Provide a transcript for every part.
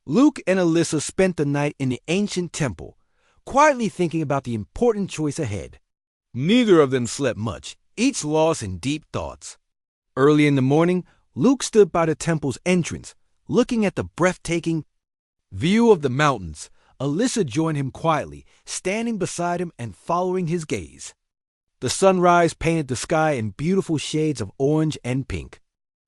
Luke and Alyssa spent the night in the ancient temple, quietly thinking about the important choice ahead. Neither of them slept much, each lost in deep thoughts. Early in the morning, Luke stood by the temple's entrance, looking at the breathtaking view of the mountains. Alyssa joined him quietly, standing beside him and following his gaze. The sunrise painted the sky in beautiful shades of orange and pink.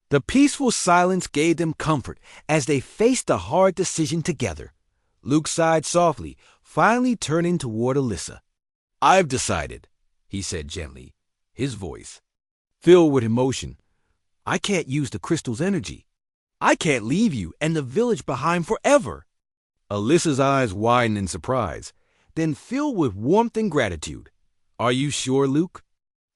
The peaceful silence gave them comfort as they faced a hard decision together. Luke sighed softly, finally turning toward Alyssa. "I've decided," he said gently, his voice filled with emotion. "I can't use the crystal's energy. I can't leave you and the village behind forever." Alyssa's eyes widened in surprise, then filled with warmth and gratitude. "Are you sure, Luke?"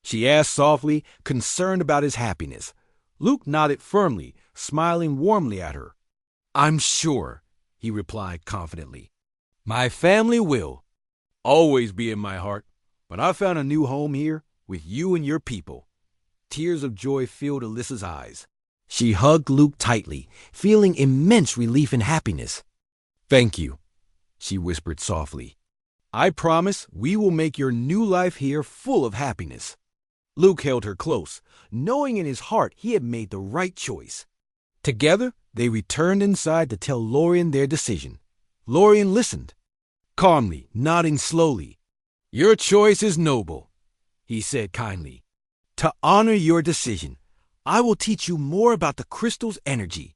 she asked softly, concerned about his happiness. Luke nodded firmly, smiling warmly at her. "I'm sure," he replied confidently. "My family will always be in my heart, but I found a new home here with you and your people." Tears of joy filled Alyssa's eyes. She hugged Luke tightly, feeling immense relief and happiness. "Thank you," she whispered softly. "I promise we will make your new life here full of happiness." Luke held her close, knowing in his heart he had made the right choice. Together, they returned inside to tell Lorien their decision. Lorien listened, calmly, nodding slowly. "Your choice is noble," he said kindly. "To honor your decision, I will teach you more about the crystal's energy.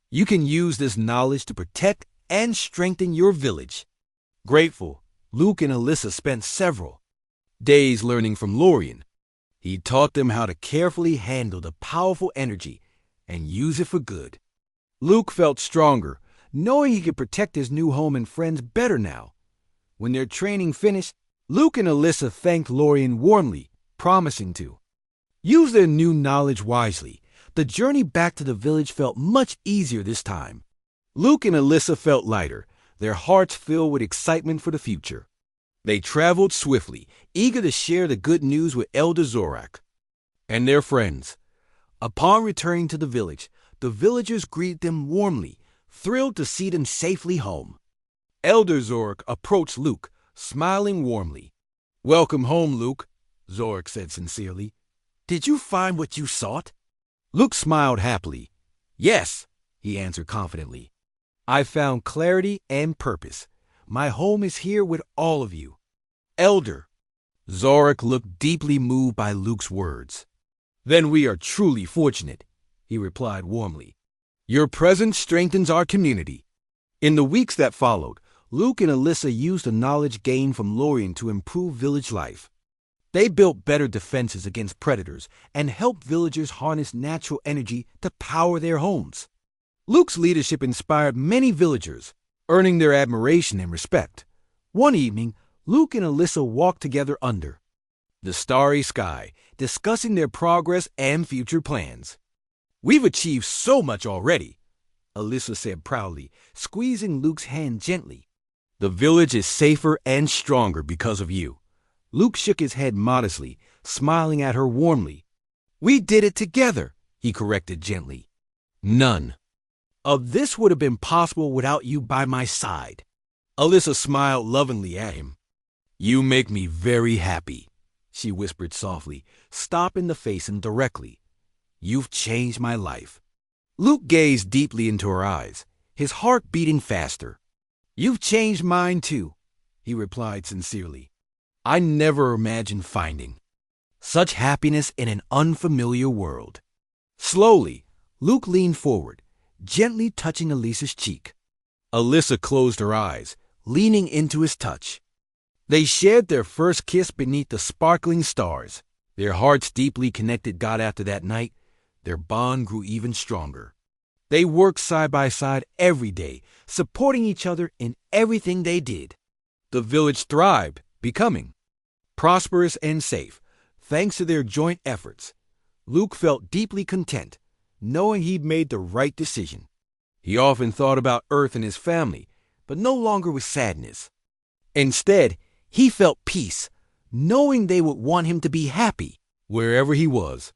You can use this knowledge to protect and strengthen your village." Grateful, Luke and Alyssa spent several days learning from Lorien. He taught them how to carefully handle the powerful energy and use it for good. Luke felt stronger, knowing he could protect his new home and friends better now. When their training finished, Luke and Alyssa thanked Lorien warmly, promising to use their new knowledge wisely. The journey back to the village felt much easier this time. Luke and Alyssa felt lighter, their hearts filled with excitement for the future. They traveled swiftly, eager to share the good news with Elder Zorak and their friends. Upon returning to the village, the villagers greeted them warmly, thrilled to see them safely home. Elder Zorak approached Luke, smiling warmly. "Welcome home, Luke," Zorak said sincerely. "Did you find what you sought?" Luke smiled happily. "Yes," he answered confidently. "I found clarity and purpose. My home is here with all of you." "Elder," Zorak looked deeply moved by Luke's words. "Then we are truly fortunate," he replied warmly. "Your presence strengthens our community." In the weeks that followed, Luke and Alyssa used the knowledge gained from Lorien to improve village life. They built better defenses against predators and helped villagers harness natural energy to power their homes. Luke's leadership inspired many villagers, earning their admiration and respect. One evening, Luke and Alyssa walked together under the starry sky, discussing their progress and future plans. "We've achieved so much already," Alyssa said proudly, squeezing Luke's hand gently. "The village is safer and stronger because of you." Luke shook his head modestly, smiling at her warmly. "We did it together," he corrected gently. "None of this would have been possible without you by my side." Alyssa smiled lovingly at him. "You make me very happy," she whispered softly, stopping to face him directly. "You've changed my life." Luke gazed deeply into her eyes, his heart beating faster. "You've changed mine too," he replied sincerely. "I never imagined finding such happiness in an unfamiliar world." Slowly, Luke leaned forward, gently touching Alyssa's cheek. Alyssa closed her eyes, leaning into his touch. They shared their first kiss beneath the sparkling stars. Their hearts deeply connected got after that night. Their bond grew even stronger. They worked side by side every day, supporting each other in everything they did. The village thrived, becoming prosperous and safe, thanks to their joint efforts. Luke felt deeply content, knowing he'd made the right decision. He often thought about Earth and his family, but no longer with sadness. Instead, he felt peace, knowing they would want him to be happy wherever he was.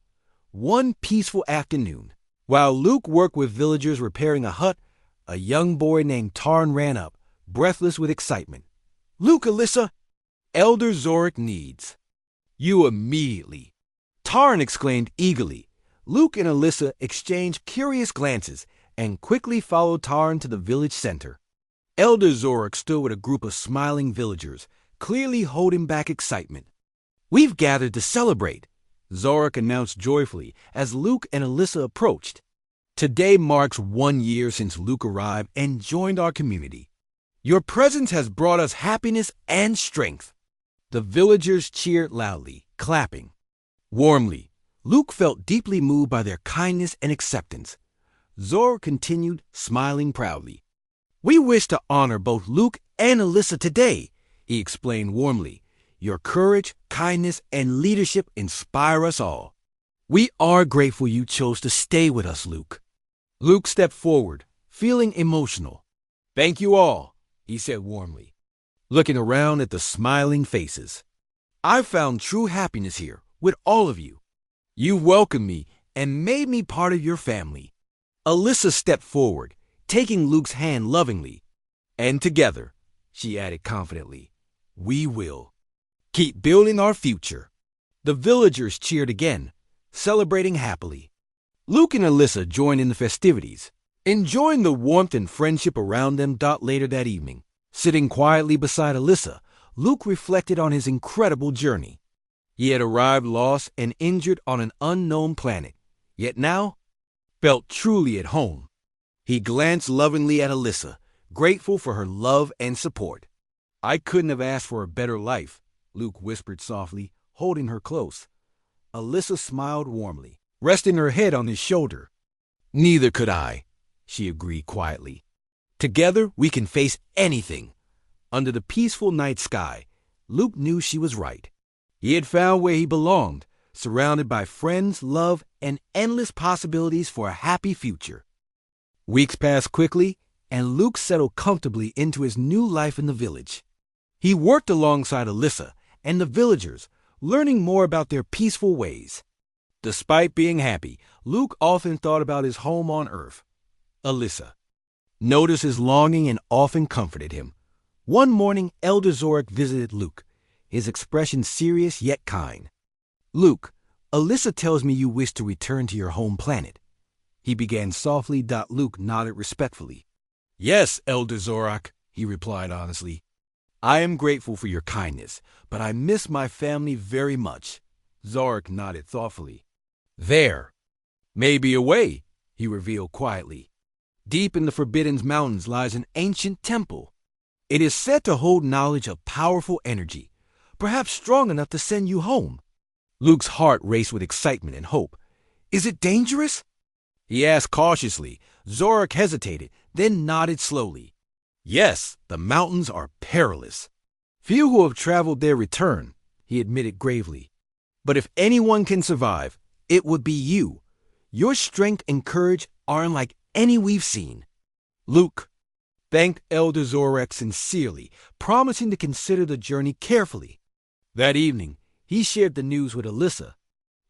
One peaceful afternoon, while Luke worked with villagers repairing a hut, a young boy named Tarn ran up, breathless with excitement. "Luke, Alyssa, Elder Zorik needs you immediately," Tarn exclaimed eagerly. Luke and Alyssa exchanged curious glances and quickly followed Tarn to the village center. Elder Zorik stood with a group of smiling villagers, clearly holding back excitement. "We've gathered to celebrate," Zorik announced joyfully as Luke and Alyssa approached. "Today marks 1 year since Luke arrived and joined our community. Your presence has brought us happiness and strength." The villagers cheered loudly, clapping warmly. Luke felt deeply moved by their kindness and acceptance. Zorik continued, smiling proudly. "We wish to honor both Luke and Alyssa today," he explained warmly. "Your courage, kindness, and leadership inspire us all. We are grateful you chose to stay with us, Luke." Luke stepped forward, feeling emotional. "Thank you all," he said warmly, looking around at the smiling faces. "I found true happiness here with all of you. You welcomed me and made me part of your family." Alyssa stepped forward, taking Luke's hand lovingly. "And together," she added confidently, "we will keep building our future." The villagers cheered again, celebrating happily. Luke and Alyssa joined in the festivities, enjoying the warmth and friendship around them. Later that evening, sitting quietly beside Alyssa, Luke reflected on his incredible journey. He had arrived lost and injured on an unknown planet, yet now felt truly at home. He glanced lovingly at Alyssa, grateful for her love and support. "I couldn't have asked for a better life," Luke whispered softly, holding her close. Alyssa smiled warmly, resting her head on his shoulder. "Neither could I," she agreed quietly. "Together we can face anything." Under the peaceful night sky, Luke knew she was right. He had found where he belonged, surrounded by friends, love, and endless possibilities for a happy future. Weeks passed quickly, and Luke settled comfortably into his new life in the village. He worked alongside Alyssa and the villagers, learning more about their peaceful ways. Despite being happy, Luke often thought about his home on Earth. Alyssa noticed his longing and often comforted him. One morning, Elder Zorik visited Luke, his expression serious yet kind. "Luke, Alyssa tells me you wish to return to your home planet," he began softly. Luke nodded respectfully. "Yes, Elder Zorik," he replied honestly. "I am grateful for your kindness, but I miss my family very much." Zorik nodded thoughtfully. "There may be a way," he revealed quietly. "Deep in the Forbidden Mountains lies an ancient temple. It is said to hold knowledge of powerful energy, perhaps strong enough to send you home." Luke's heart raced with excitement and hope. "Is it dangerous?" he asked cautiously. Zorik hesitated, then nodded slowly. "Yes, the mountains are perilous. Few who have traveled there return," he admitted gravely. "But if anyone can survive, it would be you. Your strength and courage are unlike any we've seen." Luke thanked Elder Zorik sincerely, promising to consider the journey carefully. That evening, he shared the news with Alyssa.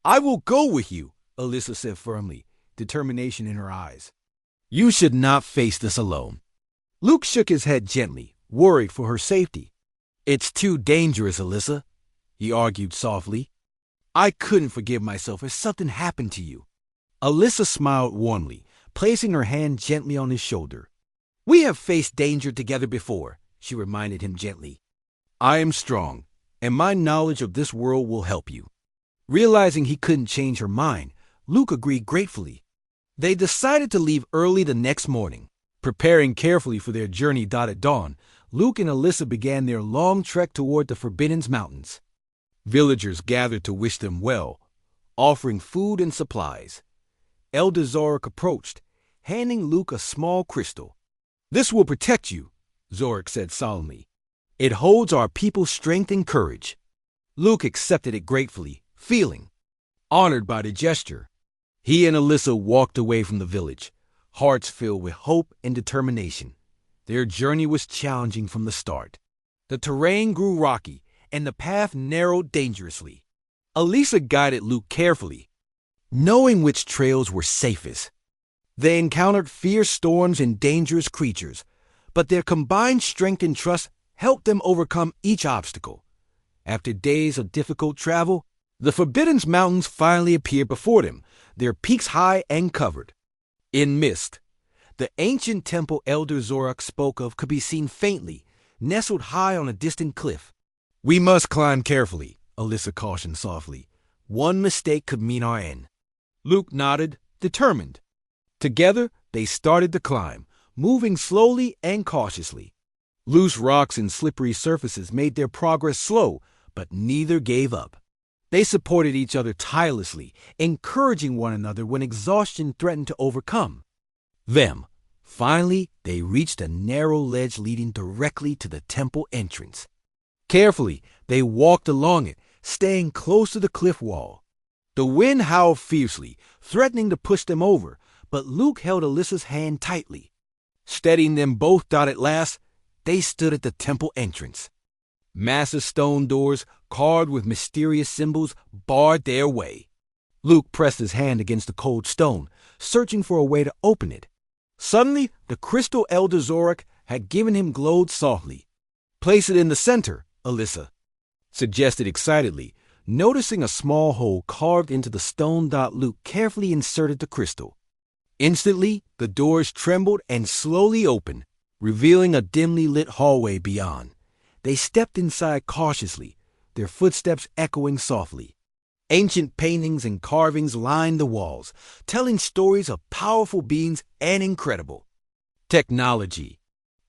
"I will go with you," Alyssa said firmly, determination in her eyes. "You should not face this alone." Luke shook his head gently, worried for her safety. "It's too dangerous, Alyssa," he argued softly. "I couldn't forgive myself if something happened to you." Alyssa smiled warmly, placing her hand gently on his shoulder. "We have faced danger together before," she reminded him gently. "I am strong, and my knowledge of this world will help you." Realizing he couldn't change her mind, Luke agreed gratefully. They decided to leave early the next morning. Preparing carefully for their journey. At dawn, Luke and Alyssa began their long trek toward the Forbidden Mountains. Villagers gathered to wish them well, offering food and supplies. Elder Zorik approached, handing Luke a small crystal. "This will protect you," Zorik said solemnly. "It holds our people's strength and courage." Luke accepted it gratefully, feeling honored by the gesture. He and Alyssa walked away from the village, hearts filled with hope and determination. Their journey was challenging from the start. The terrain grew rocky, and the path narrowed dangerously. Alyssa guided Luke carefully, knowing which trails were safest. They encountered fierce storms and dangerous creatures, but their combined strength and trust helped them overcome each obstacle. After days of difficult travel, the Forbidden Mountains finally appeared before them, their peaks high and covered in mist. The ancient temple Elder Zorak spoke of could be seen faintly, nestled high on a distant cliff. "We must climb carefully," Alyssa cautioned softly. "One mistake could mean our end." Luke nodded, determined. Together, they started to climb, moving slowly and cautiously. Loose rocks and slippery surfaces made their progress slow, but neither gave up. They supported each other tirelessly, encouraging one another when exhaustion threatened to overcome them. Finally, they reached a narrow ledge leading directly to the temple entrance. Carefully, they walked along it, staying close to the cliff wall. The wind howled fiercely, threatening to push them over, but Luke held Alyssa's hand tightly. Steadying them both out at last, they stood at the temple entrance. Massive stone doors, carved with mysterious symbols, barred their way. Luke pressed his hand against the cold stone, searching for a way to open it. Suddenly, the crystal Elder Zorak had given him glowed softly. "Place it in the center," Alyssa suggested excitedly, noticing a small hole carved into the stone. Luke carefully inserted the crystal. Instantly, the doors trembled and slowly opened, revealing a dimly lit hallway beyond. They stepped inside cautiously, their footsteps echoing softly. Ancient paintings and carvings lined the walls, telling stories of powerful beings and incredible technology.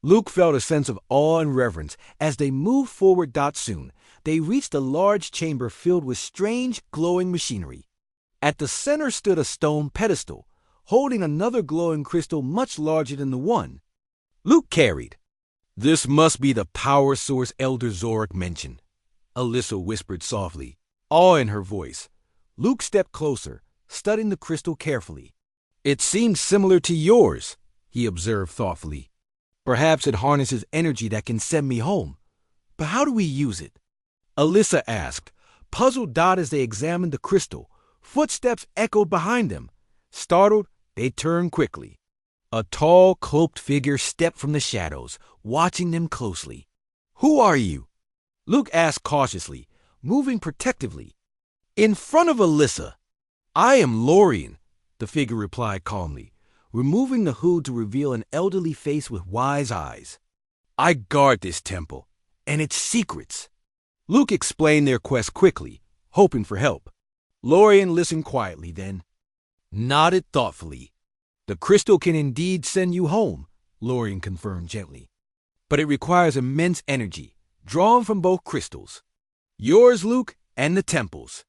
Luke felt a sense of awe and reverence as they moved forward. Soon, they reached a large chamber filled with strange, glowing machinery. At the center stood a stone pedestal, holding another glowing crystal much larger than the one Luke carried. "This must be the power source Elder Zorak mentioned," Alyssa whispered softly, awe in her voice. Luke stepped closer, studying the crystal carefully. "It seems similar to yours," he observed thoughtfully. "Perhaps it harnesses energy that can send me home. But how do we use it?" Alyssa asked, puzzled. As they examined the crystal, footsteps echoed behind them. Startled, they turned quickly. A tall, cloaked figure stepped from the shadows, watching them closely. "Who are you?" Luke asked cautiously, moving protectively in front of Alyssa. "I am Lorien," the figure replied calmly, removing the hood to reveal an elderly face with wise eyes. "I guard this temple and its secrets." Luke explained their quest quickly, hoping for help. Lorien listened quietly, then nodded thoughtfully. "The crystal can indeed send you home," Lorien confirmed gently. "But it requires immense energy, drawn from both crystals. Yours, Luke, and the temple's."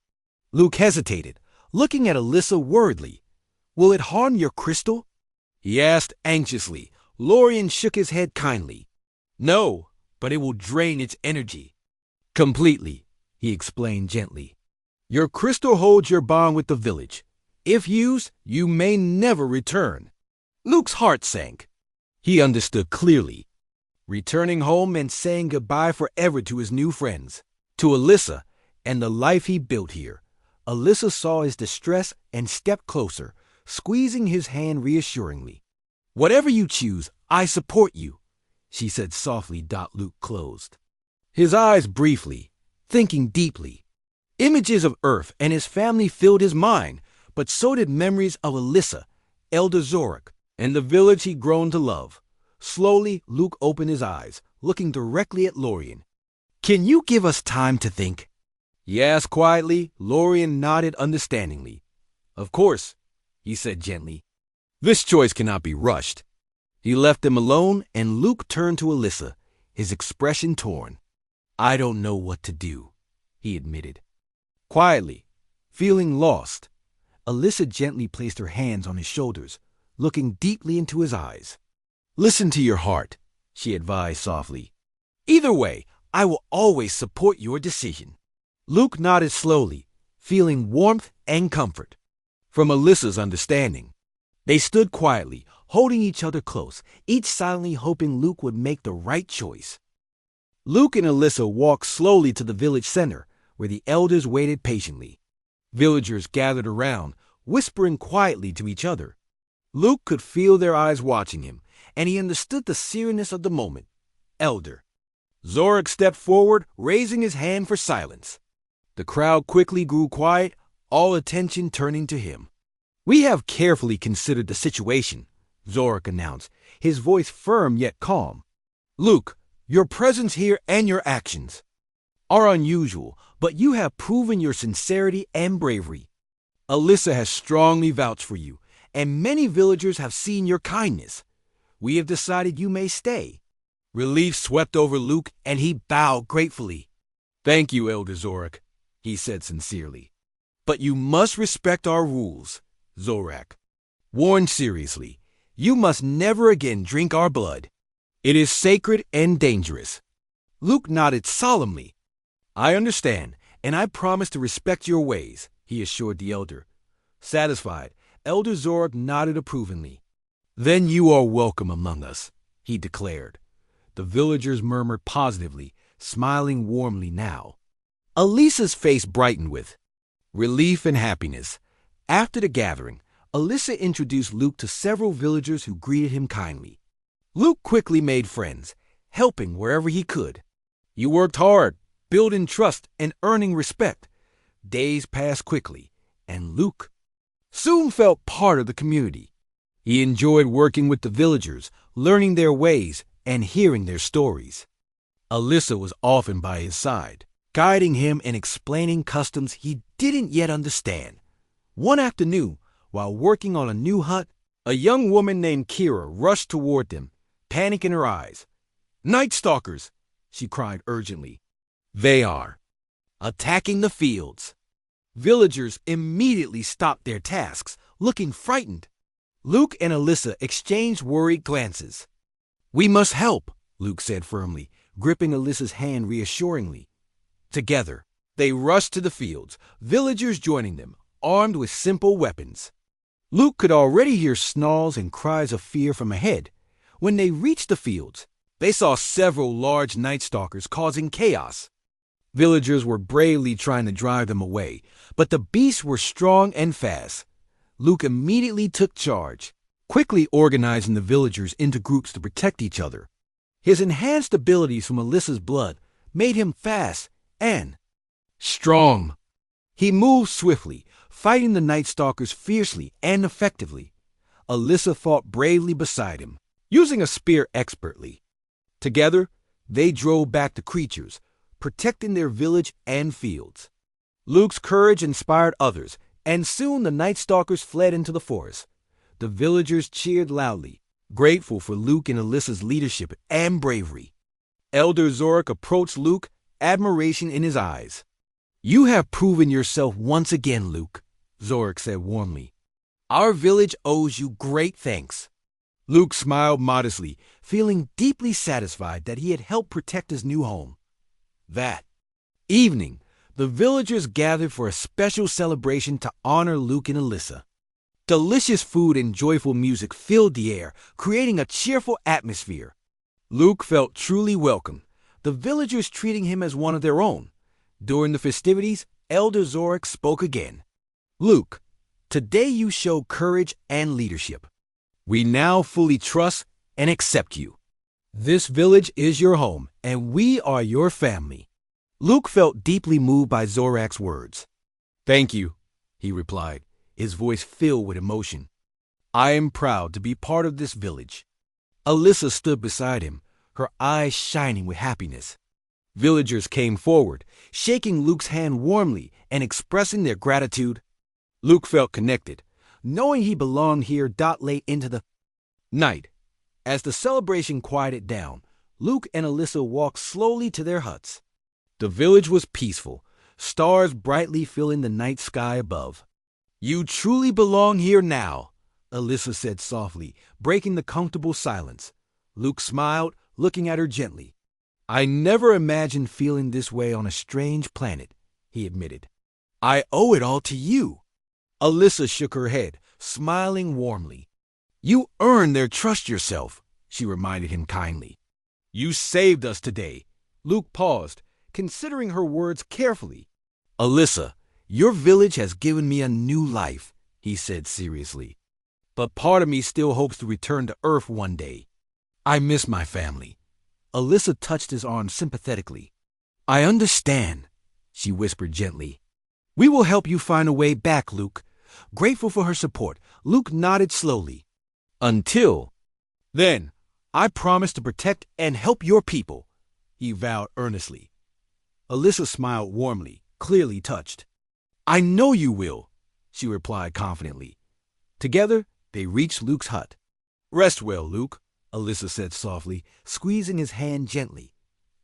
Luke hesitated, looking at Alyssa worriedly. "Will it harm your crystal?" he asked anxiously. Lorien shook his head kindly. "No, but it will drain its energy." "Completely," he explained gently. "Your crystal holds your bond with the village. If used, you may never return." Luke's heart sank. He understood clearly. Returning home meant saying goodbye forever to his new friends, to Alyssa, and the life he built here. Alyssa saw his distress and stepped closer, squeezing his hand reassuringly. "Whatever you choose, I support you," she said softly. Luke closed his eyes briefly, thinking deeply. Images of Earth and his family filled his mind, but so did memories of Alyssa, Elder Zorak, and the village he'd grown to love. Slowly, Luke opened his eyes, looking directly at Lorien. "Can you give us time to think?" he asked quietly. Lorien nodded understandingly. "Of course," he said gently. "This choice cannot be rushed." He left them alone, and Luke turned to Alyssa, his expression torn. "I don't know what to do," he admitted. Quietly, feeling lost, Alyssa gently placed her hands on his shoulders, looking deeply into his eyes. "Listen to your heart," she advised softly. "Either way, I will always support your decision." Luke nodded slowly, feeling warmth and comfort from Alyssa's understanding. They stood quietly, holding each other close, each silently hoping Luke would make the right choice. Luke and Alyssa walked slowly to the village center, where the elders waited patiently. Villagers gathered around, whispering quietly to each other. Luke could feel their eyes watching him, and he understood the seriousness of the moment. Elder. Zorak stepped forward, raising his hand for silence. The crowd quickly grew quiet, all attention turning to him. We have carefully considered the situation, Zorak announced, his voice firm yet calm. Luke, your presence here and your actions are unusual, but you have proven your sincerity and bravery. Alyssa has strongly vouched for you, and many villagers have seen your kindness. We have decided you may stay. Relief swept over Luke, and he bowed gratefully. Thank you, Elder Zorak, he said sincerely. But you must respect our rules, Zorak warned seriously. You must never again drink our blood. It is sacred and dangerous. Luke nodded solemnly. I understand, and I promise to respect your ways, he assured the elder. Satisfied, Elder Zorak nodded approvingly. Then you are welcome among us, he declared. The villagers murmured positively, smiling warmly now. Alyssa's face brightened with relief and happiness. After the gathering, Alyssa introduced Luke to several villagers who greeted him kindly. Luke quickly made friends, helping wherever he could. You worked hard, building trust and earning respect. Days passed quickly, and Luke soon felt part of the community. He enjoyed working with the villagers, learning their ways, and hearing their stories. Alyssa was often by his side, guiding him and explaining customs he didn't yet understand. One afternoon, while working on a new hut, a young woman named Kira rushed toward them, panic in her eyes. Night Stalkers, she cried urgently. They are attacking the fields. Villagers immediately stopped their tasks, looking frightened. Luke and Alyssa exchanged worried glances. We must help, Luke said firmly, gripping Alyssa's hand reassuringly. Together, they rushed to the fields, villagers joining them, armed with simple weapons. Luke could already hear snarls and cries of fear from ahead. When they reached the fields, they saw several large Night Stalkers causing chaos. Villagers were bravely trying to drive them away, but the beasts were strong and fast. Luke immediately took charge, quickly organizing the villagers into groups to protect each other. His enhanced abilities from Alyssa's blood made him fast and strong. He moved swiftly, fighting the Night Stalkers fiercely and effectively. Alyssa fought bravely beside him, using a spear expertly. Together, they drove back the creatures, protecting their village and fields. Luke's courage inspired others, and soon the Night Stalkers fled into the forest. The villagers cheered loudly, grateful for Luke and Alyssa's leadership and bravery. Elder Zorak approached Luke, admiration in his eyes. You have proven yourself once again, Luke, Zorak said warmly. Our village owes you great thanks. Luke smiled modestly, feeling deeply satisfied that he had helped protect his new home. That evening, the villagers gathered for a special celebration to honor Luke and Alyssa. Delicious food and joyful music filled the air, creating a cheerful atmosphere. Luke felt truly welcome, the villagers treating him as one of their own. During the festivities, Elder Zorak spoke again. Luke, today you show courage and leadership. We now fully trust and accept you. This village is your home, and we are your family. Luke felt deeply moved by Zorak's words. Thank you, he replied, his voice filled with emotion. I am proud to be part of this village. Alyssa stood beside him, her eyes shining with happiness. Villagers came forward, shaking Luke's hand warmly and expressing their gratitude. Luke felt connected, knowing he belonged here. Late into the night, as the celebration quieted down, Luke and Alyssa walked slowly to their huts. The village was peaceful, stars brightly filling the night sky above. You truly belong here now, Alyssa said softly, breaking the comfortable silence. Luke smiled, looking at her gently. I never imagined feeling this way on a strange planet, he admitted. I owe it all to you. Alyssa shook her head, smiling warmly. You earned their trust yourself, she reminded him kindly. You saved us today. Luke paused, considering her words carefully. Alyssa, your village has given me a new life, he said seriously. but part of me still hopes to return to Earth one day. I miss my family. Alyssa touched his arm sympathetically. I understand, she whispered gently. We will help you find a way back, Luke. Grateful for her support, Luke nodded slowly. Until then, I promise to protect and help your people, he vowed earnestly. Alyssa smiled warmly, clearly touched. I know you will, she replied confidently. Together, they reached Luke's hut. Rest well, Luke, Alyssa said softly, squeezing his hand gently.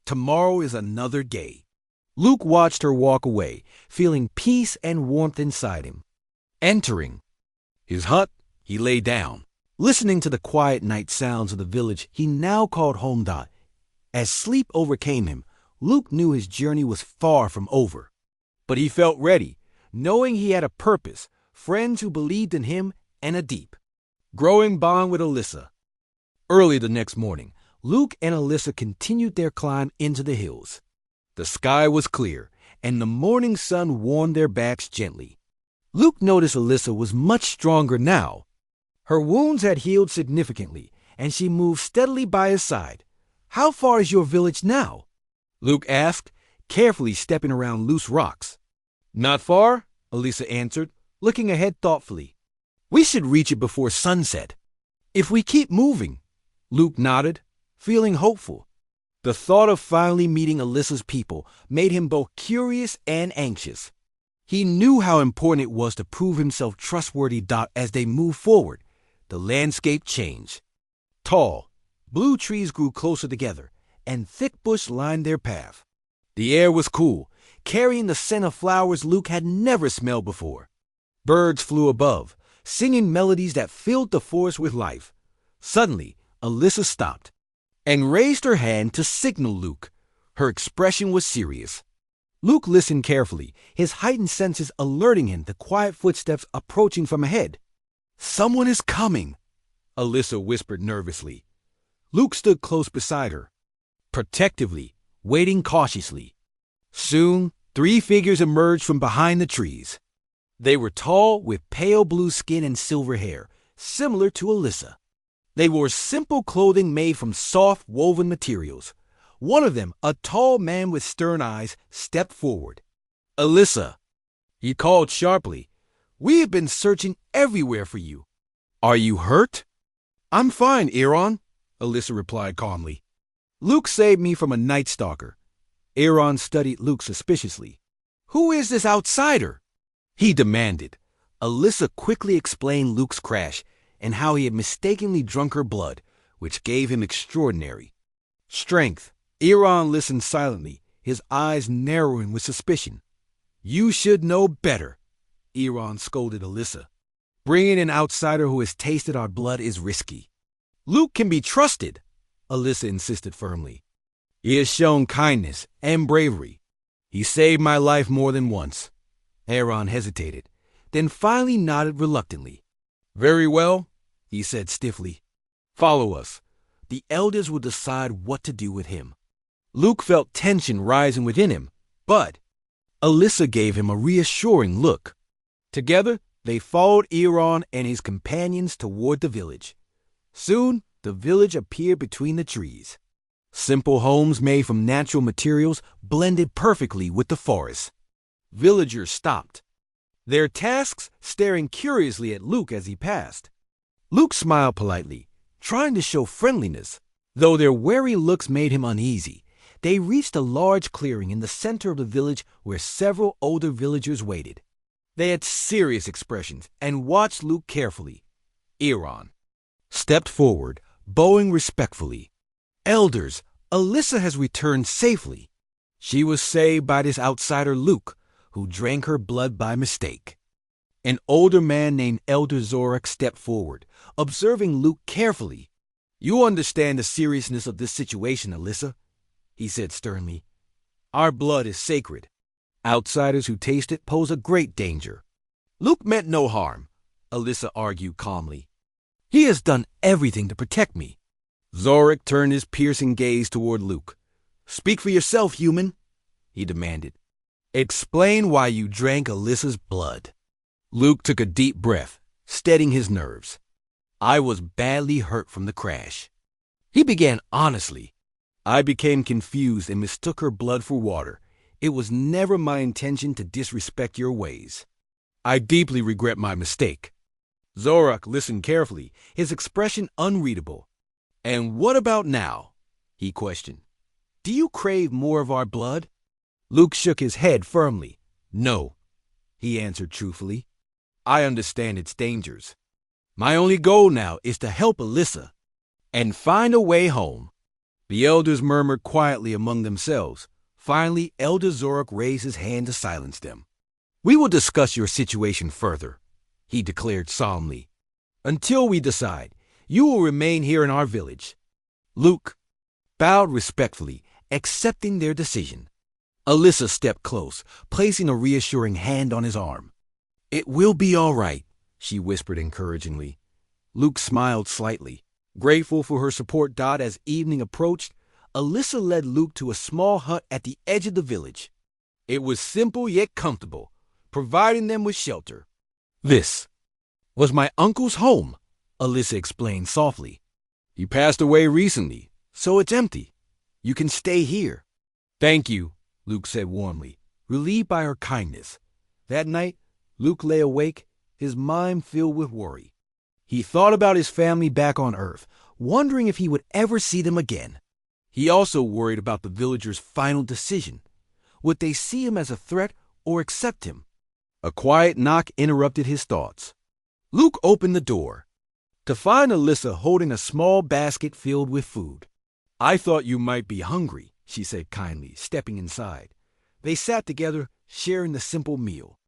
Tomorrow is another day. Luke watched her walk away, feeling peace and warmth inside him. Entering his hut, he lay down, listening to the quiet night sounds of the village he now called home. As sleep overcame him, Luke knew his journey was far from over. But he felt ready, knowing he had a purpose, friends who believed in him, and a deep, growing bond with Alyssa. Early the next morning, Luke and Alyssa continued their climb into the hills. The sky was clear, and the morning sun warmed their backs gently. Luke noticed Alyssa was much stronger now. Her wounds had healed significantly, and she moved steadily by his side. How far is your village now? Luke asked, carefully stepping around loose rocks. Not far, Alyssa answered, looking ahead thoughtfully. We should reach it before sunset. If we keep moving, Luke nodded, feeling hopeful. The thought of finally meeting Alyssa's people made him both curious and anxious. He knew how important it was to prove himself trustworthy. As they moved forward, the landscape changed. Tall, blue trees grew closer together, and thick bush lined their path. The air was cool, carrying the scent of flowers Luke had never smelled before. Birds flew above, singing melodies that filled the forest with life. Suddenly, Alyssa stopped and raised her hand to signal Luke. Her expression was serious. Luke listened carefully, his heightened senses alerting him to quiet footsteps approaching from ahead. Someone is coming, Alyssa whispered nervously. Luke stood close beside her, protectively, waiting cautiously. Soon, 3 figures emerged from behind the trees. They were tall, with pale blue skin and silver hair, similar to Alyssa. They wore simple clothing made from soft, woven materials. One of them, a tall man with stern eyes, stepped forward. Alyssa, he called sharply. We have been searching everywhere for you. Are you hurt? I'm fine, Aaron, Alyssa replied calmly. Luke saved me from a night stalker. Aaron studied Luke suspiciously. Who is this outsider? He demanded. Alyssa quickly explained Luke's crash and how he had mistakenly drunk her blood, which gave him extraordinary strength. Aaron listened silently, his eyes narrowing with suspicion. You should know better, Aaron scolded Alyssa. Bringing an outsider who has tasted our blood is risky. Luke can be trusted, Alyssa insisted firmly. He has shown kindness and bravery. He saved my life more than once. Aaron hesitated, then finally nodded reluctantly. Very well, he said stiffly. Follow us. The elders will decide what to do with him. Luke felt tension rising within him, but Alyssa gave him a reassuring look. Together, they followed Aaron and his companions toward the village. Soon, the village appeared between the trees. Simple homes made from natural materials blended perfectly with the forest. Villagers stopped, their tasks staring curiously at Luke as he passed. Luke smiled politely, trying to show friendliness. Though their wary looks made him uneasy, they reached a large clearing in the center of the village where several older villagers waited. They had serious expressions and watched Luke carefully. Aaron stepped forward, bowing respectfully. Elders, Alyssa has returned safely. She was saved by this outsider Luke, who drank her blood by mistake. An older man named Elder Zorak stepped forward, observing Luke carefully. You understand the seriousness of this situation, Alyssa, he said sternly. Our blood is sacred. Outsiders who taste it pose a great danger. Luke meant no harm, Alyssa argued calmly. He has done everything to protect me. Zorak turned his piercing gaze toward Luke. Speak for yourself, human, he demanded. Explain why you drank Alyssa's blood. Luke took a deep breath, steadying his nerves. I was badly hurt from the crash. He began honestly. I became confused and mistook her blood for water. It was never my intention to disrespect your ways. I deeply regret my mistake. Zorak listened carefully, his expression unreadable. And what about now? He questioned. Do you crave more of our blood? Luke shook his head firmly. No, he answered truthfully. I understand its dangers. My only goal now is to help Alyssa and find a way home. The elders murmured quietly among themselves. Finally, Elder Zorak raised his hand to silence them. We will discuss your situation further, he declared solemnly. Until we decide, you will remain here in our village. Luke bowed respectfully, accepting their decision. Alyssa stepped close, placing a reassuring hand on his arm. It will be all right, she whispered encouragingly. Luke smiled slightly. Grateful for her support. As evening approached, Alyssa led Luke to a small hut at the edge of the village. It was simple yet comfortable, providing them with shelter. This was my uncle's home, Alyssa explained softly. He passed away recently, so it's empty. You can stay here. Thank you, Luke said warmly, relieved by her kindness. That night, Luke lay awake, his mind filled with worry. He thought about his family back on Earth, wondering if he would ever see them again. He also worried about the villagers' final decision. Would they see him as a threat or accept him? A quiet knock interrupted his thoughts. Luke opened the door to find Alyssa holding a small basket filled with food. I thought you might be hungry, she said kindly, stepping inside. They sat together, sharing the simple meal.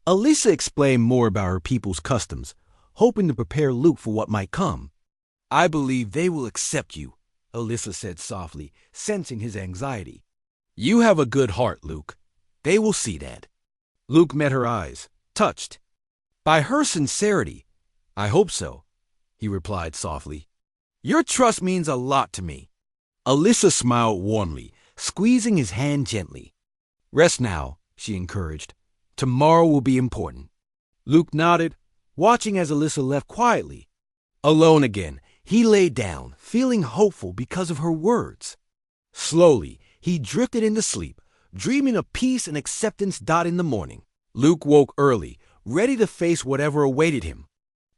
Alyssa explained more about her people's customs, hoping to prepare Luke for what might come. I believe they will accept you, Alyssa said softly, sensing his anxiety. You have a good heart, Luke. They will see that. Luke met her eyes, touched by her sincerity. I hope so, he replied softly. Your trust means a lot to me. Alyssa smiled warmly, squeezing his hand gently. Rest now, she encouraged. Tomorrow will be important. Luke nodded, watching as Alyssa left quietly. Alone again, he lay down, feeling hopeful because of her words. Slowly, he drifted into sleep, dreaming of peace and acceptance. In the morning, Luke woke early, ready to face whatever awaited him.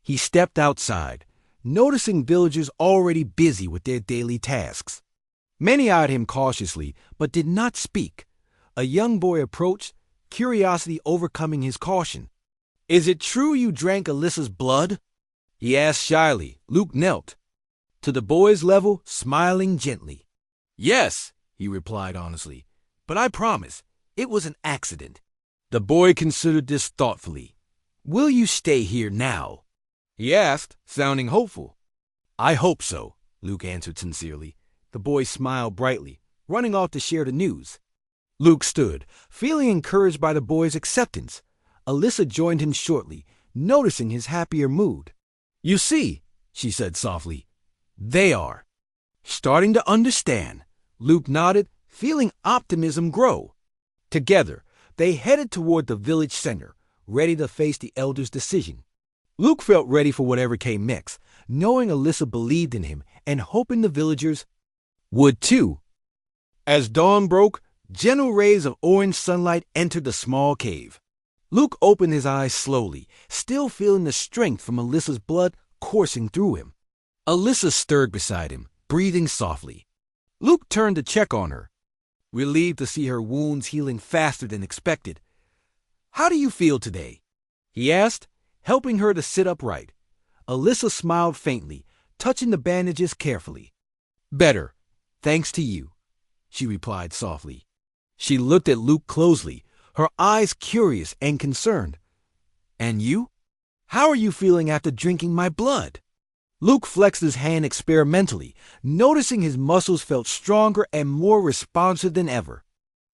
He stepped outside, noticing villagers already busy with their daily tasks. Many eyed him cautiously, but did not speak. A young boy approached, curiosity overcoming his caution. Is it true you drank Alyssa's blood? He asked shyly. Luke knelt to the boy's level, smiling gently. Yes, he replied honestly, but I promise, it was an accident. The boy considered this thoughtfully. Will you stay here now? He asked, sounding hopeful. I hope so, Luke answered sincerely. The boy smiled brightly, running off to share the news. Luke stood, feeling encouraged by the boy's acceptance. Alyssa joined him shortly, noticing his happier mood. You see, she said softly, they are starting to understand. Luke nodded, feeling optimism grow. Together, they headed toward the village center, ready to face the elders' decision. Luke felt ready for whatever came next, knowing Alyssa believed in him and hoping the villagers would too. As dawn broke, gentle rays of orange sunlight entered the small cave. Luke opened his eyes slowly, still feeling the strength from Alyssa's blood coursing through him. Alyssa stirred beside him, breathing softly. Luke turned to check on her, relieved to see her wounds healing faster than expected. How do you feel today? He asked, helping her to sit upright. Alyssa smiled faintly, touching the bandages carefully. Better, thanks to you, she replied softly. She looked at Luke closely, her eyes curious and concerned. And you? How are you feeling after drinking my blood? Luke flexed his hand experimentally, noticing his muscles felt stronger and more responsive than ever.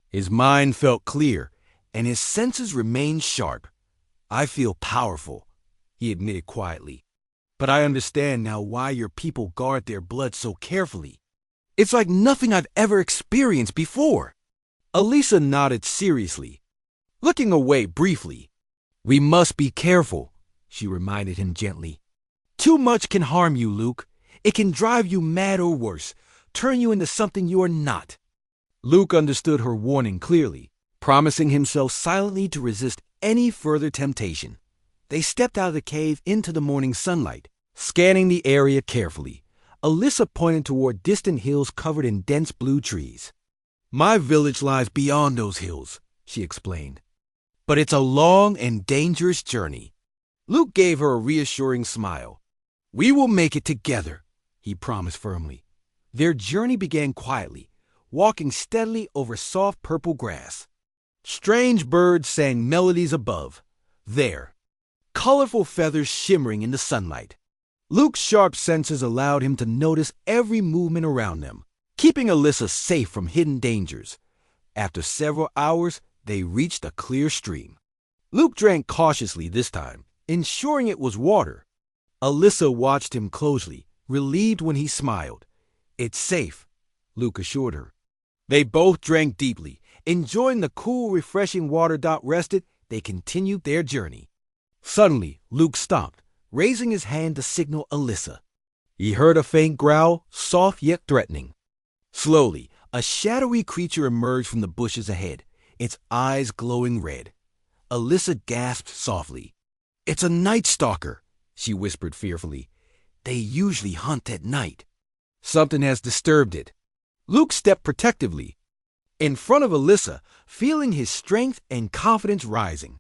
His mind felt clear, and his senses remained sharp. I feel powerful, he admitted quietly. But I understand now why your people guard their blood so carefully. It's like nothing I've ever experienced before. Alyssa nodded seriously, looking away briefly. We must be careful, she reminded him gently. Too much can harm you, Luke. It can drive you mad or worse, turn you into something you are not. Luke understood her warning clearly, promising himself silently to resist any further temptation. They stepped out of the cave into the morning sunlight, scanning the area carefully. Alyssa pointed toward distant hills covered in dense blue trees. My village lies beyond those hills, she explained. But it's a long and dangerous journey. Luke gave her a reassuring smile. We will make it together, he promised firmly. Their journey began quietly, walking steadily over soft purple grass. Strange birds sang melodies above, there, colorful feathers shimmering in the sunlight. Luke's sharp senses allowed him to notice every movement around them, keeping Alyssa safe from hidden dangers. After several hours, they reached a clear stream. Luke drank cautiously this time, ensuring it was water. Alyssa watched him closely, relieved when he smiled. It's safe, Luke assured her. They both drank deeply. Enjoying the cool, refreshing water. Rested, they continued their journey. Suddenly, Luke stopped, raising his hand to signal Alyssa. He heard a faint growl, soft yet threatening. Slowly, a shadowy creature emerged from the bushes ahead, its eyes glowing red. Alyssa gasped softly. It's a night stalker, she whispered fearfully. They usually hunt at night. Something has disturbed it. Luke stepped protectively in front of Alyssa, feeling his strength and confidence rising.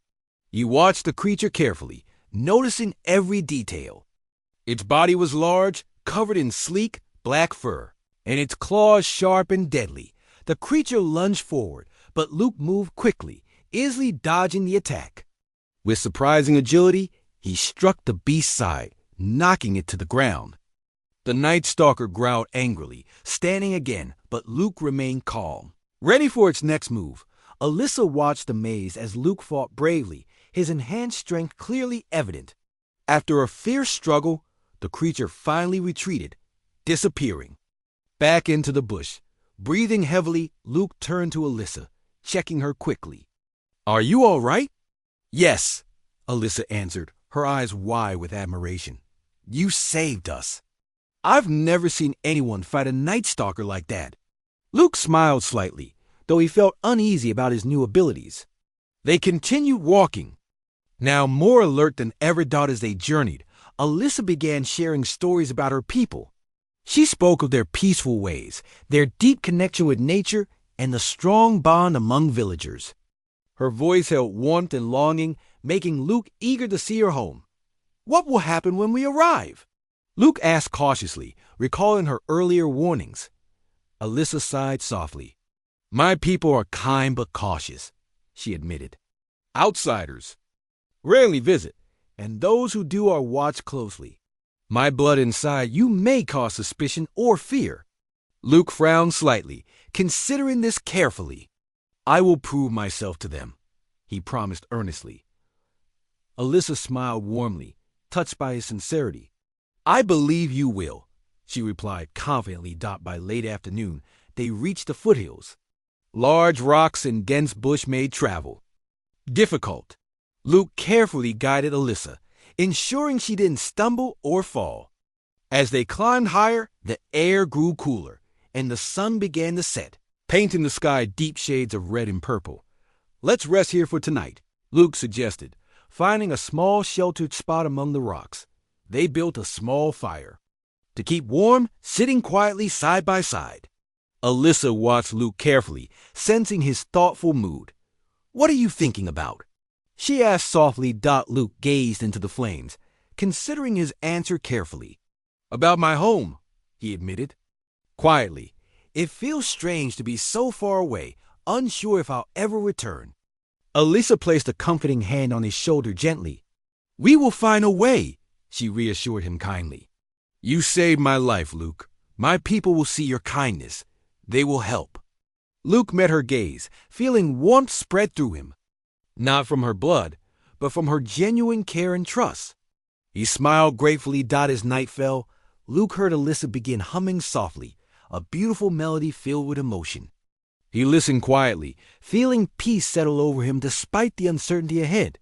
He watched the creature carefully, noticing every detail. Its body was large, covered in sleek, black fur, and its claws sharp and deadly. The creature lunged forward, but Luke moved quickly, easily dodging the attack. With surprising agility, he struck the beast's side, knocking it to the ground. The Night Stalker growled angrily, standing again, but Luke remained calm. Ready for its next move, Alyssa watched amazed as Luke fought bravely, his enhanced strength clearly evident. After a fierce struggle, the creature finally retreated, disappearing. Back into the bush. Breathing heavily, Luke turned to Alyssa, checking her quickly. Are you all right? Yes, Alyssa answered, her eyes wide with admiration. You saved us. I've never seen anyone fight a Night Stalker like that. Luke smiled slightly, though he felt uneasy about his new abilities. They continued walking. Now more alert than ever as they journeyed, Alyssa began sharing stories about her people. She spoke of their peaceful ways, their deep connection with nature, and the strong bond among villagers. Her voice held warmth and longing, making Luke eager to see her home. What will happen when we arrive? Luke asked cautiously, recalling her earlier warnings. Alyssa sighed softly. My people are kind but cautious, she admitted. Outsiders rarely visit, and those who do are watched closely. My blood inside you may cause suspicion or fear. Luke frowned slightly, considering this carefully. I will prove myself to them, he promised earnestly. Alyssa smiled warmly, touched by his sincerity. I believe you will, she replied confidently. By late afternoon, they reached the foothills. Large rocks and dense bush made travel difficult. Luke carefully guided Alyssa, ensuring she didn't stumble or fall. As they climbed higher, the air grew cooler, and the sun began to set, painting the sky deep shades of red and purple. Let's rest here for tonight, Luke suggested, finding a small sheltered spot among the rocks. They built a small fire to keep warm, sitting quietly side by side. Alyssa watched Luke carefully, sensing his thoughtful mood. What are you thinking about? She asked softly. Luke gazed into the flames, considering his answer carefully. About my home, he admitted. Quietly, it feels strange to be so far away, unsure if I'll ever return. Alyssa placed a comforting hand on his shoulder gently. We will find a way, she reassured him kindly. You saved my life, Luke. My people will see your kindness. They will help. Luke met her gaze, feeling warmth spread through him. Not from her blood, but from her genuine care and trust. He smiled gratefully. As night fell, Luke heard Alyssa begin humming softly, a beautiful melody filled with emotion. He listened quietly, feeling peace settle over him despite the uncertainty ahead.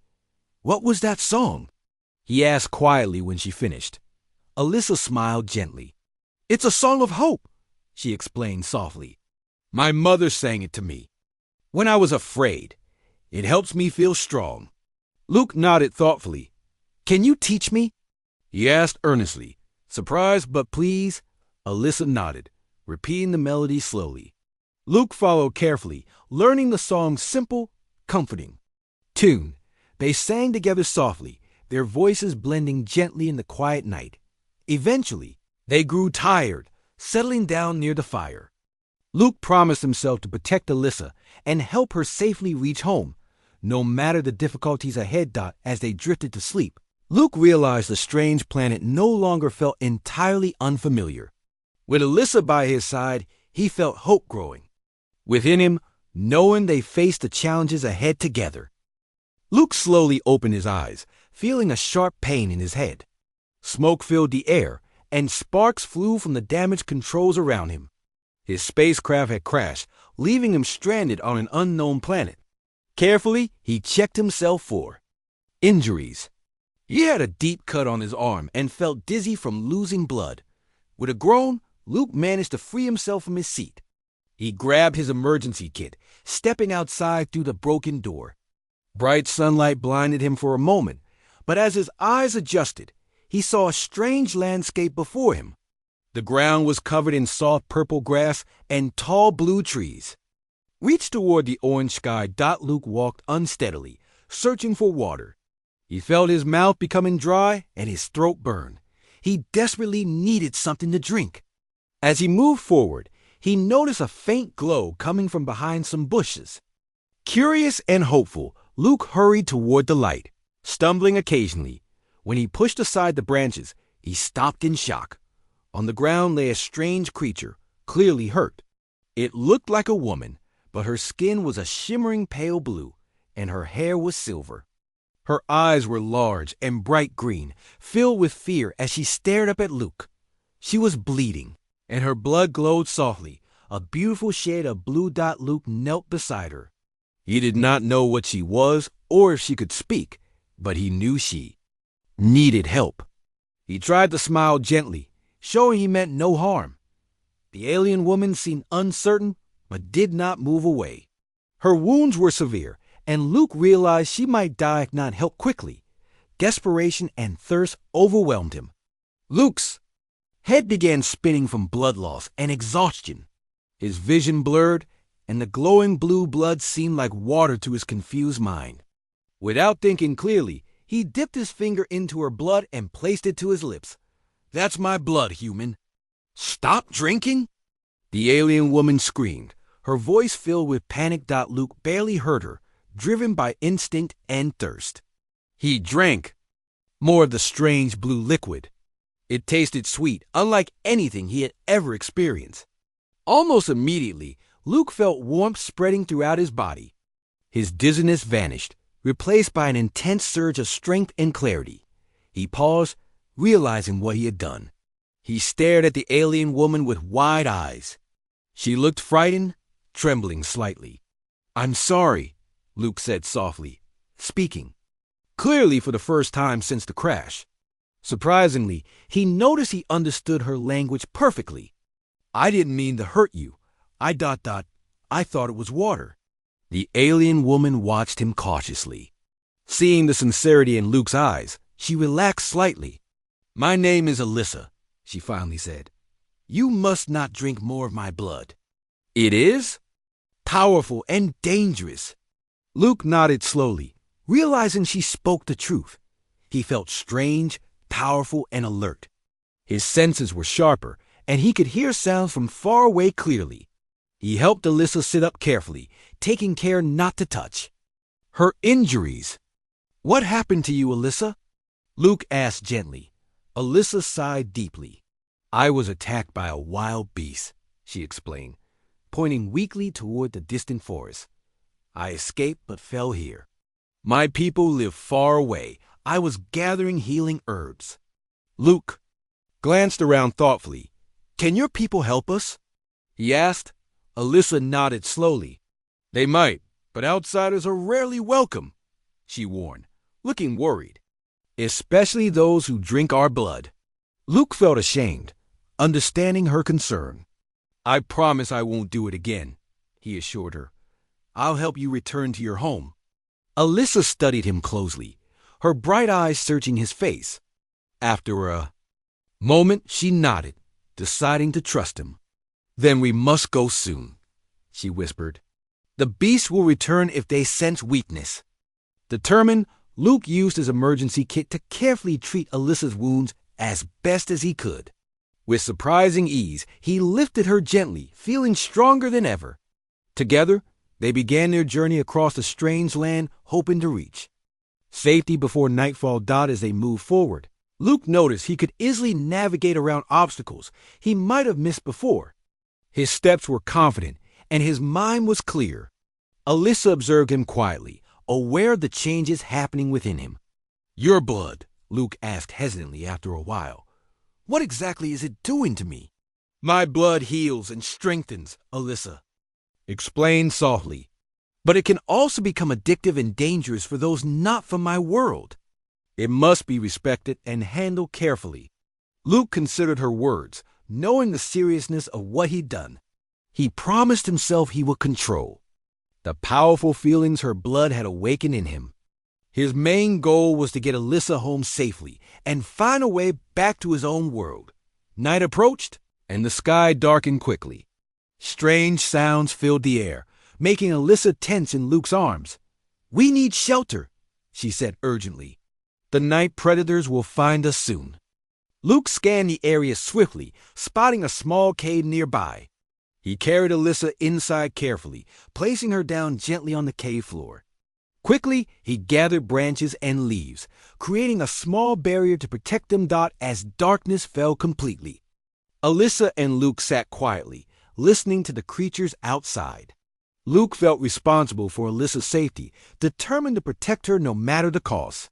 What was that song? He asked quietly when she finished. Alyssa smiled gently. "It's a song of hope," she explained softly. "My mother sang it to me when I was afraid. It helps me feel strong." Luke nodded thoughtfully. "Can you teach me?" he asked earnestly. Surprised but pleased, Alyssa nodded, repeating the melody slowly. Luke followed carefully, learning the song's simple, comforting tune. They sang together softly, their voices blending gently in the quiet night. Eventually, they grew tired, settling down near the fire. Luke promised himself to protect Alyssa and help her safely reach home, no matter the difficulties ahead. As they drifted to sleep, Luke realized the strange planet no longer felt entirely unfamiliar. With Alyssa by his side, he felt hope growing within him, knowing they faced the challenges ahead together. Luke slowly opened his eyes, feeling a sharp pain in his head. Smoke filled the air, and sparks flew from the damaged controls around him. His spacecraft had crashed, leaving him stranded on an unknown planet. Carefully, he checked himself for injuries. He had a deep cut on his arm and felt dizzy from losing blood. With a groan, Luke managed to free himself from his seat. He grabbed his emergency kit, stepping outside through the broken door. Bright sunlight blinded him for a moment, but as his eyes adjusted, he saw a strange landscape before him. The ground was covered in soft purple grass and tall blue trees. Reached toward the orange sky. Luke walked unsteadily, searching for water. He felt his mouth becoming dry and his throat burn. He desperately needed something to drink. As he moved forward, he noticed a faint glow coming from behind some bushes. Curious and hopeful, Luke hurried toward the light, stumbling occasionally. When he pushed aside the branches, he stopped in shock. On the ground lay a strange creature, clearly hurt. It looked like a woman, but her skin was a shimmering pale blue, and her hair was silver. Her eyes were large and bright green, filled with fear as she stared up at Luke. She was bleeding, and her blood glowed softly, a beautiful shade of blue. Luke knelt beside her. He did not know what she was or if she could speak, but he knew she needed help. He tried to smile gently, showing he meant no harm. The alien woman seemed uncertain, but did not move away. Her wounds were severe, and Luke realized she might die if not helped quickly. Desperation and thirst overwhelmed him. Luke's head began spinning from blood loss and exhaustion. His vision blurred, and the glowing blue blood seemed like water to his confused mind. Without thinking clearly, he dipped his finger into her blood and placed it to his lips. "That's my blood, human. Stop drinking?" The alien woman screamed, her voice filled with panic. Luke barely heard her, driven by instinct and thirst. He drank more of the strange blue liquid. It tasted sweet, unlike anything he had ever experienced. Almost immediately, Luke felt warmth spreading throughout his body. His dizziness vanished, replaced by an intense surge of strength and clarity. He paused, realizing what he had done. He stared at the alien woman with wide eyes. She looked frightened, trembling slightly. "I'm sorry," Luke said softly, speaking clearly for the first time since the crash. Surprisingly, he noticed he understood her language perfectly. "I didn't mean to hurt you. I thought it was water." The alien woman watched him cautiously. Seeing the sincerity in Luke's eyes, she relaxed slightly. "My name is Alyssa," she finally said. "You must not drink more of my blood. It is powerful and dangerous." Luke nodded slowly, realizing she spoke the truth. He felt strange, powerful, and alert. His senses were sharper, and he could hear sounds from far away clearly. He helped Alyssa sit up carefully, taking care not to touch her injuries. "What happened to you, Alyssa?" Luke asked gently. Alyssa sighed deeply. "I was attacked by a wild beast," she explained, pointing weakly toward the distant forest. "I escaped but fell here. My people live far away. I was gathering healing herbs." Luke glanced around thoughtfully. "Can your people help us?" he asked. Alyssa nodded slowly. "They might, but outsiders are rarely welcome," she warned, looking worried. "Especially those who drink our blood." Luke felt ashamed, understanding her concern. "I promise I won't do it again," he assured her. "I'll help you return to your home." Alyssa studied him closely, her bright eyes searching his face. After a moment, she nodded, deciding to trust him. "Then we must go soon," she whispered. "The beasts will return if they sense weakness." Determined, Luke used his emergency kit to carefully treat Alyssa's wounds as best as he could. With surprising ease, he lifted her gently, feeling stronger than ever. Together, they began their journey across the strange land, hoping to reach safety before nightfall dawned. As they moved forward, Luke noticed he could easily navigate around obstacles he might have missed before. His steps were confident, and his mind was clear. Alyssa observed him quietly, aware of the changes happening within him. "Your blood," Luke asked hesitantly after a while. "What exactly is it doing to me?" "My blood heals and strengthens," Alyssa explained softly. "But it can also become addictive and dangerous for those not from my world. It must be respected and handled carefully." Luke considered her words, knowing the seriousness of what he'd done. He promised himself he would control the powerful feelings her blood had awakened in him. His main goal was to get Alyssa home safely and find a way back to his own world. Night approached, and the sky darkened quickly. Strange sounds filled the air, making Alyssa tense in Luke's arms. "We need shelter," she said urgently. "The night predators will find us soon." Luke scanned the area swiftly, spotting a small cave nearby. He carried Alyssa inside carefully, placing her down gently on the cave floor. Quickly, he gathered branches and leaves, creating a small barrier to protect them as darkness fell completely. Alyssa and Luke sat quietly, listening to the creatures outside. Luke felt responsible for Alyssa's safety, determined to protect her no matter the cost.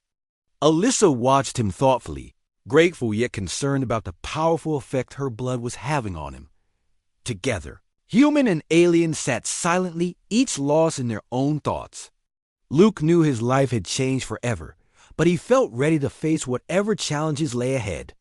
Alyssa watched him thoughtfully, grateful yet concerned about the powerful effect her blood was having on him. Together, human and alien sat silently, each lost in their own thoughts. Luke knew his life had changed forever, but he felt ready to face whatever challenges lay ahead.